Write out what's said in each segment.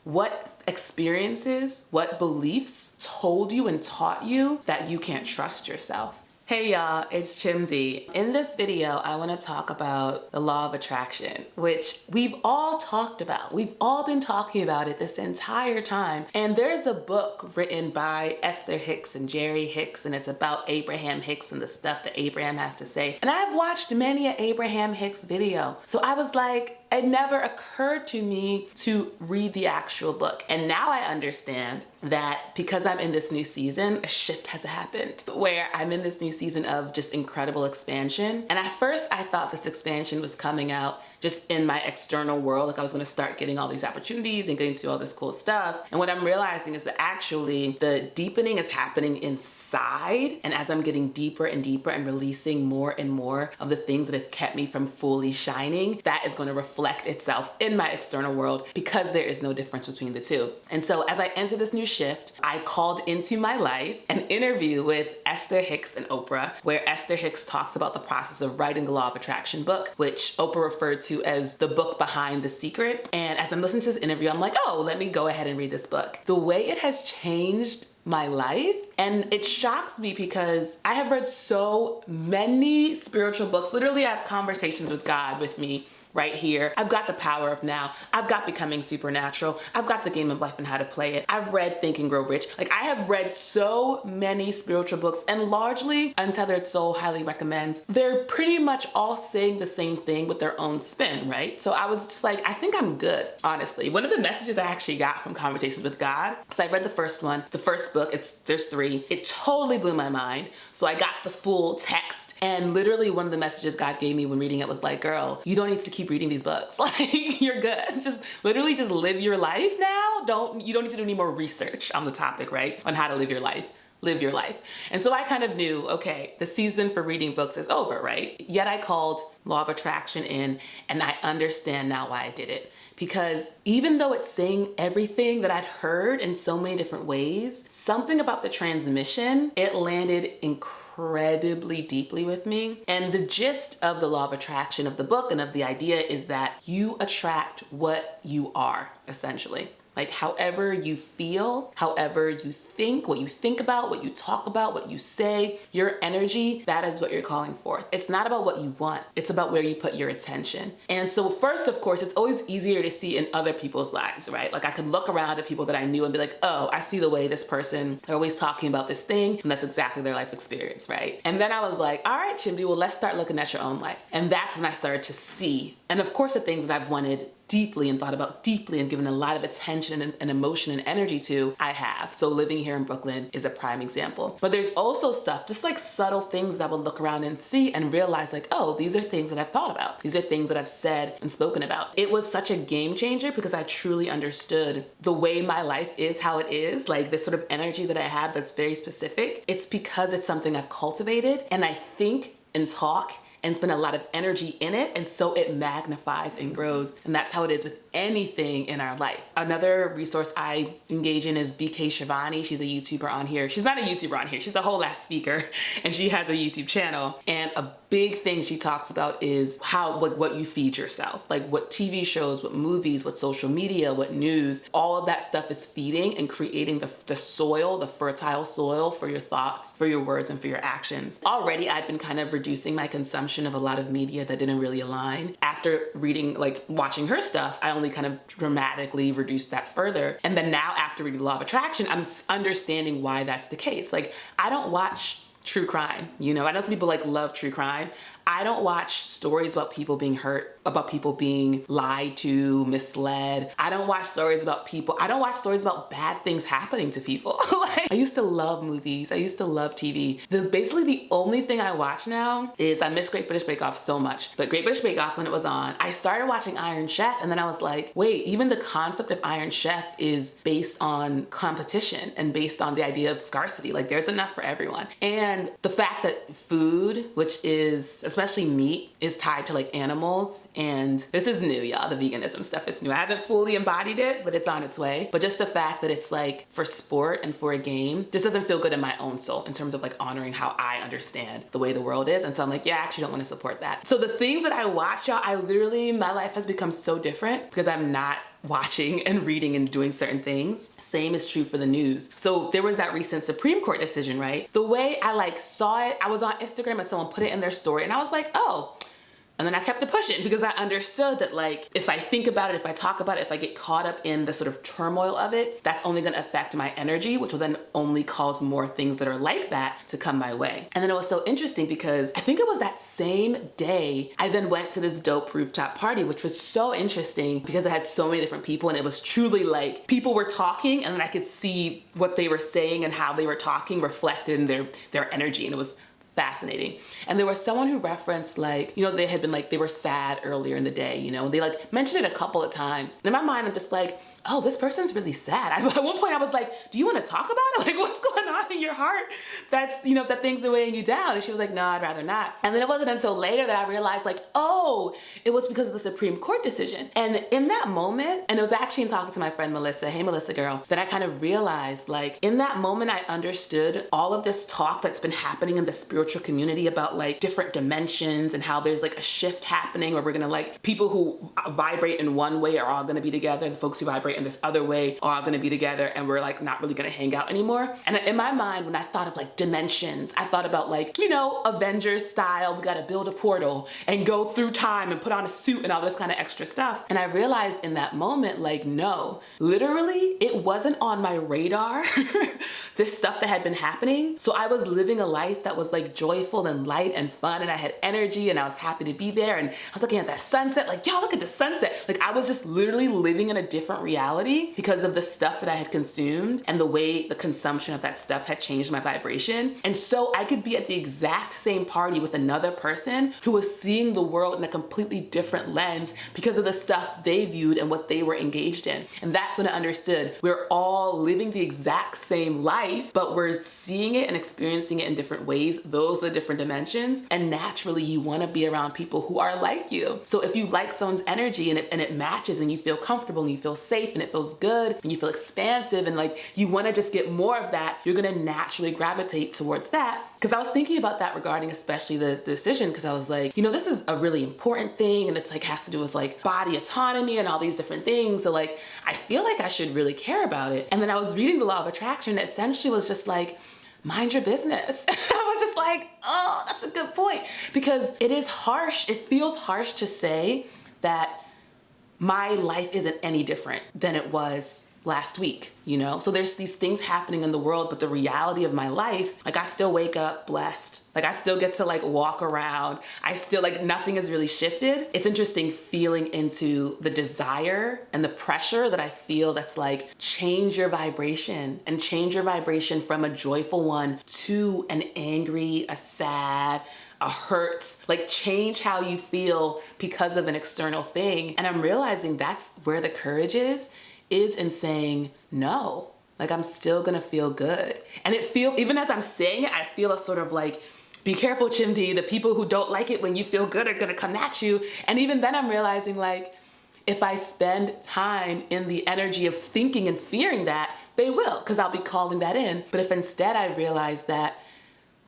what experiences, what beliefs told you and taught you that you can't trust yourself. Hey y'all, it's Chimsy. In this video, I want to talk about the law of attraction, which we've all talked about. We've all been talking about it this entire time. And there's a book written by Esther Hicks and Jerry Hicks, and it's about Abraham Hicks and the stuff that Abraham has to say. And I've watched many an Abraham Hicks video. So I was like, it never occurred to me to read the actual book. And now I understand that because I'm in this new season, a shift has happened where I'm in this new season of just incredible expansion. And at first I thought this expansion was coming out just in my external world. Like I was gonna start getting all these opportunities and getting to all this cool stuff. And what I'm realizing is that actually the deepening is happening inside. And as I'm getting deeper and deeper and releasing more and more of the things that have kept me from fully shining, that is gonna reflect itself in my external world because there is no difference between the two. And so as I enter this new shift, I called into my life an interview with Esther Hicks and Oprah, where Esther Hicks talks about the process of writing the Law of Attraction book, which Oprah referred to as the book behind the secret. And as I'm listening to this interview, I'm like, oh, let me go ahead and read this book. The way it has changed my life, and it shocks me because I have read so many spiritual books. Literally, I have conversations with God with me right here. I've got The Power of Now. I've got Becoming Supernatural. I've got The Game of Life and How to Play It. I've read Think and Grow Rich. Like I have read so many spiritual books, and largely Untethered Soul highly recommends. They're pretty much all saying the same thing with their own spin, right? So I was just like, I think I'm good, honestly. One of the messages I actually got from Conversations with God, because I read the first one, the first book, there's 3. It totally blew my mind. So I got the full text, and literally one of the messages God gave me when reading it was like, girl, you don't need to keep reading these books. Like you're good. Just literally just live your life now. You don't need to do any more research on the topic, right? On how to live your life. Live your life. And so I kind of knew, okay, the season for reading books is over, right? Yet I called Law of Attraction in, and I understand now why I did it. Because even though it's saying everything that I'd heard in so many different ways, something about the transmission, it landed incredibly deeply with me. And the gist of the Law of Attraction of the book and of the idea is that you attract what you are, essentially. Like however you feel, however you think, what you think about, what you talk about, what you say, your energy, that is what you're calling forth. It's not about what you want. It's about where you put your attention. And so first, of course, it's always easier to see in other people's lives, right? Like I could look around at people that I knew and be like, oh, I see the way this person, they're always talking about this thing, and that's exactly their life experience, right? And then I was like, all right, Chimdi, well, let's start looking at your own life. And that's when I started to see. And of course, the things that I've wanted deeply and thought about deeply and given a lot of attention and emotion and energy to, I have. So living here in Brooklyn is a prime example. But there's also stuff, just like subtle things that I would look around and see and realize like, oh, these are things that I've thought about. These are things that I've said and spoken about. It was such a game changer because I truly understood the way my life is how it is, like this sort of energy that I have that's very specific. It's because it's something I've cultivated and I think and talk and spend a lot of energy in it, and so it magnifies and grows. And that's how it is with anything in our life. Another resource I engage in is BK Shivani. She's a YouTuber on here. She's not a YouTuber on here. She's a whole ass speaker, and she has a YouTube channel. And a big thing she talks about is how what you feed yourself, like what TV shows, what movies, what social media, what news, all of that stuff is feeding and creating the soil, the fertile soil for your thoughts, for your words, and for your actions. Already, I'd been kind of reducing my consumption of a lot of media that didn't really align. After reading, like watching her stuff, I only kind of dramatically reduced that further. And then now after reading Law of Attraction, I'm understanding why that's the case. Like I don't watch true crime, you know? I know some people like love true crime. I don't watch stories about people being hurt, about people being lied to, misled. I don't watch stories about bad things happening to people. Like, I used to love movies. I used to love TV. Basically the only thing I watch now is, I miss Great British Bake Off so much, but Great British Bake Off, when it was on, I started watching Iron Chef, and then I was like, wait, even the concept of Iron Chef is based on competition and based on the idea of scarcity. Like there's enough for everyone. And the fact that food, which is, especially meat, is tied to like animals. And this is new, y'all. The veganism stuff is new. I haven't fully embodied it, but it's on its way. But just the fact that it's like for sport and for a game just doesn't feel good in my own soul in terms of like honoring how I understand the way the world is. And so I'm like, yeah, I actually don't want to support that. So the things that I watch, y'all, my life has become so different because I'm not watching and reading and doing certain things. Same is true for the news. So there was that recent Supreme Court decision, right? The way I like saw it, I was on Instagram and someone put it in their story and I was like, oh. And then I kept it pushing because I understood that like, if I think about it, if I talk about it, if I get caught up in the sort of turmoil of it, that's only gonna affect my energy, which will then only cause more things that are like that to come my way. And then it was so interesting because I think it was that same day, I then went to this dope rooftop party, which was so interesting because I had so many different people and it was truly like, people were talking and then I could see what they were saying and how they were talking reflected in their energy, and it was fascinating. And there was someone who referenced like, you know, they had been like, they were sad earlier in the day, you know, and they like mentioned it a couple of times. And in my mind, I'm just like, oh, this person's really sad. At one point I was like, do you want to talk about it? Like, what's going on in your heart that's, you know, that things are weighing you down? And she was like, no, I'd rather not. And then it wasn't until later that I realized like, oh, it was because of the Supreme Court decision. And in that moment, and it was actually in talking to my friend Melissa, hey Melissa girl, that I kind of realized like, in that moment I understood all of this talk that's been happening in the spiritual community about like different dimensions and how there's like a shift happening where we're gonna like, people who vibrate in one way are all gonna be together, and the folks who vibrate in this other way are all gonna be together, and we're like not really gonna hang out anymore. And in my mind, when I thought of like dimensions, I thought about like, you know, Avengers style, we gotta build a portal and go through time and put on a suit and all this kind of extra stuff. And I realized in that moment, like, no, literally it wasn't on my radar, this stuff that had been happening. So I was living a life that was like joyful and light and fun, and I had energy and I was happy to be there. And I was looking at that sunset, like, y'all look at the sunset. Like I was just literally living in a different reality because of the stuff that I had consumed and the way the consumption of that stuff had changed my vibration. And so I could be at the exact same party with another person who was seeing the world in a completely different lens because of the stuff they viewed and what they were engaged in. And that's when I understood we're all living the exact same life, but we're seeing it and experiencing it in different ways. Those are the different dimensions. And naturally you want to be around people who are like you. So if you like someone's energy and it matches and you feel comfortable and you feel safe and it feels good and you feel expansive and like you want to just get more of that, you're going to naturally gravitate towards that. Because I was thinking about that regarding especially the decision, because I was like, you know, this is a really important thing and it's like has to do with like body autonomy and all these different things. So like, I feel like I should really care about it. And then I was reading the law of attraction that essentially was just like, mind your business. I was just like, oh, that's a good point. Because it is harsh. It feels harsh to say that my life isn't any different than it was last week, you know? So there's these things happening in the world, but the reality of my life, like I still wake up blessed. Like I still get to like walk around. I still like nothing has really shifted. It's interesting feeling into the desire and the pressure that I feel that's like change your vibration and change your vibration from a joyful one to an angry, a sad, a hurt, like change how you feel because of an external thing. And I'm realizing that's where the courage is in saying no. Like I'm still gonna feel good. And it feels, even as I'm saying it, I feel a sort of like, be careful, Chimdi, the people who don't like it when you feel good are gonna come at you. And even then I'm realizing like, if I spend time in the energy of thinking and fearing that, they will, because I'll be calling that in. But if instead I realize that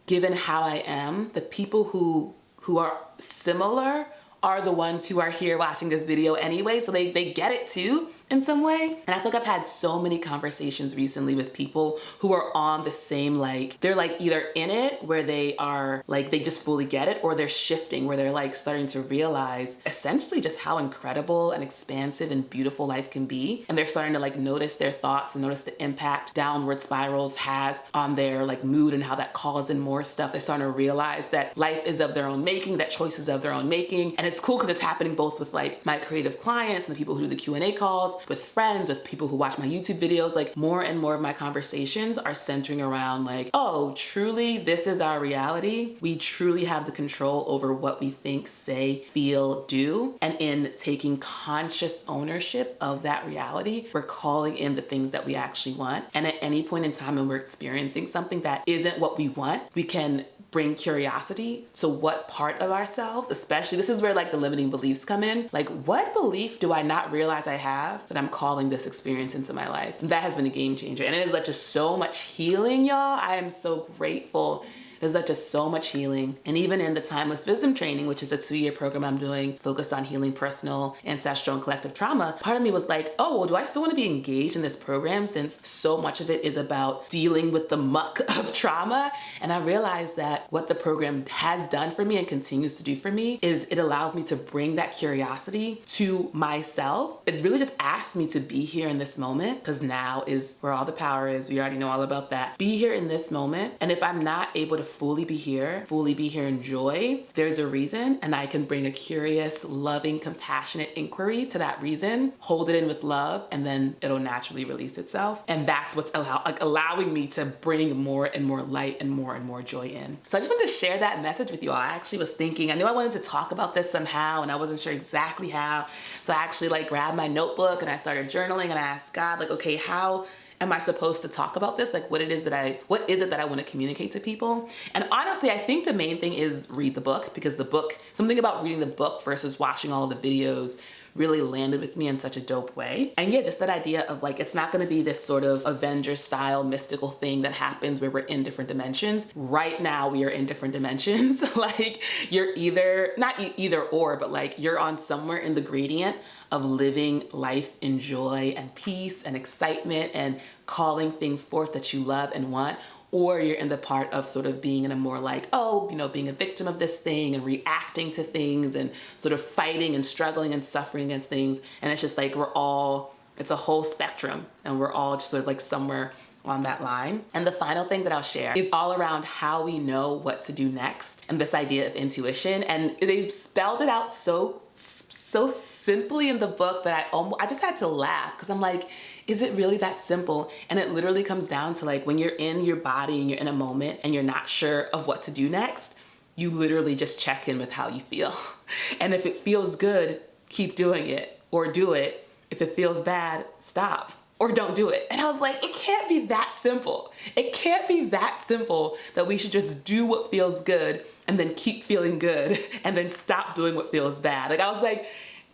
given how I am, the people who are similar are the ones who are here watching this video anyway, so they get it too in some way. And I think I've had so many conversations recently with people who are on the same, like, they're like either in it where they are like, they just fully get it, or they're shifting where they're like starting to realize essentially just how incredible and expansive and beautiful life can be. And they're starting to like notice their thoughts and notice the impact downward spirals has on their like mood and how that calls in more stuff. They're starting to realize that life is of their own making, that choices of their own making. And it's cool because it's happening both with like my creative clients and the people who do the Q&A calls, with friends, with people who watch my YouTube videos. Like more and more of my conversations are centering around like, oh, truly, this is our reality. We truly have the control over what we think, say, feel, do. And in taking conscious ownership of that reality, we're calling in the things that we actually want. And at any point in time when we're experiencing something that isn't what we want, we can bring curiosity to what part of ourselves, especially, this is where like the limiting beliefs come in. Like, what belief do I not realize I have that I'm calling this experience into my life? And that has been a game changer. And it has led to so much healing, y'all. I am so grateful There's like just so much healing. And even in the Timeless Wisdom Training, which is the 2-year program I'm doing focused on healing personal, ancestral, and collective trauma, part of me was like, oh, well, do I still want to be engaged in this program since so much of it is about dealing with the muck of trauma? And I realized that what the program has done for me and continues to do for me is it allows me to bring that curiosity to myself. It really just asks me to be here in this moment, because now is where all the power is. We already know all about that. Be here in this moment. And if I'm not able to fully be here in joy, there's a reason, and I can bring a curious, loving, compassionate inquiry to that reason, hold it in with love, and then it'll naturally release itself. And that's what's allowing me to bring more and more light and more joy in. So I just wanted to share that message with you all. I actually was thinking, I knew I wanted to talk about this somehow, and I wasn't sure exactly how. So I actually like grabbed my notebook and I started journaling, and I asked God, like, okay, how am I supposed to talk about this? Like, what is it that I want to communicate to people? And honestly, I think the main thing is read the book, because the book, something about reading the book versus watching all of the videos really landed with me in such a dope way. And yeah, just that idea of like, it's not going to be this sort of Avengers style mystical thing that happens where we're in different dimensions. Right now we are in different dimensions. Like, you're either, not either or, but like you're on somewhere in the gradient of living life in joy and peace and excitement and calling things forth that you love and want, or you're in the part of sort of being in a more like, oh, you know, being a victim of this thing and reacting to things and sort of fighting and struggling and suffering against things. And it's just like, it's a whole spectrum, and we're all just sort of like somewhere on that line. And the final thing that I'll share is all around how we know what to do next, and this idea of intuition. And they spelled it out so simply in the book that I just had to laugh, because I'm like, is it really that simple? And it literally comes down to like, when you're in your body and you're in a moment and you're not sure of what to do next, you literally just check in with how you feel. And if it feels good, keep doing it, or do it. If it feels bad, stop, or don't do it. And I was like, it can't be that simple. It can't be that simple that we should just do what feels good and then keep feeling good and then stop doing what feels bad. Like, I was like,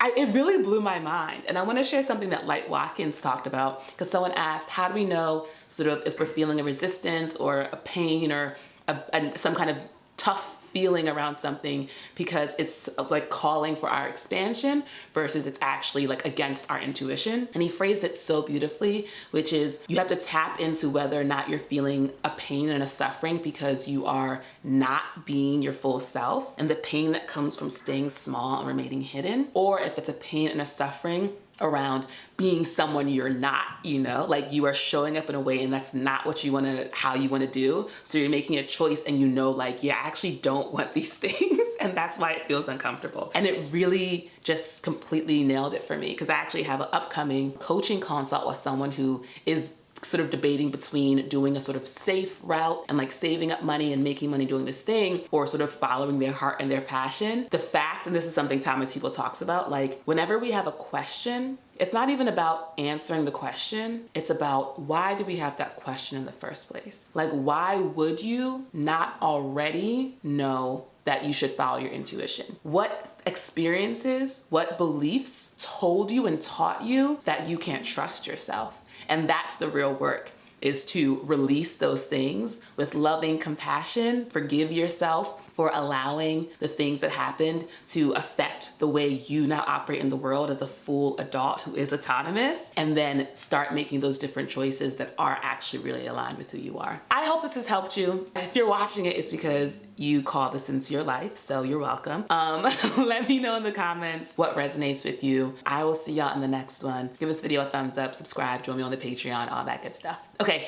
it really blew my mind. And I want to share something that Light Watkins talked about, because someone asked, how do we know sort of if we're feeling a resistance or a pain or some kind of tough feeling around something because it's like calling for our expansion versus it's actually like against our intuition. And he phrased it so beautifully, which is you have to tap into whether or not you're feeling a pain and a suffering because you are not being your full self, and the pain that comes from staying small and remaining hidden, or if it's a pain and a suffering around being someone you're not, you know, like you are showing up in a way and that's not what you want to, how you want to do. So you're making a choice and you know, like, yeah, I actually don't want these things. And that's why it feels uncomfortable. And it really just completely nailed it for me, because I actually have an upcoming coaching consult with someone who is sort of debating between doing a sort of safe route and like saving up money and making money doing this thing, or sort of following their heart and their passion. The fact, and this is something Thomas People talks about, like whenever we have a question, it's not even about answering the question. It's about, why do we have that question in the first place? Like, why would you not already know that you should follow your intuition? What experiences, what beliefs told you and taught you that you can't trust yourself? And that's the real work, is to release those things with loving compassion, forgive yourself for allowing the things that happened to affect the way you now operate in the world as a full adult who is autonomous, and then start making those different choices that are actually really aligned with who you are. I hope this has helped you. If you're watching it, it's because you call this into your life, so you're welcome. Let me know in the comments what resonates with you. I will see y'all in the next one. Give this video a thumbs up, subscribe, join me on the Patreon, all that good stuff. Okay,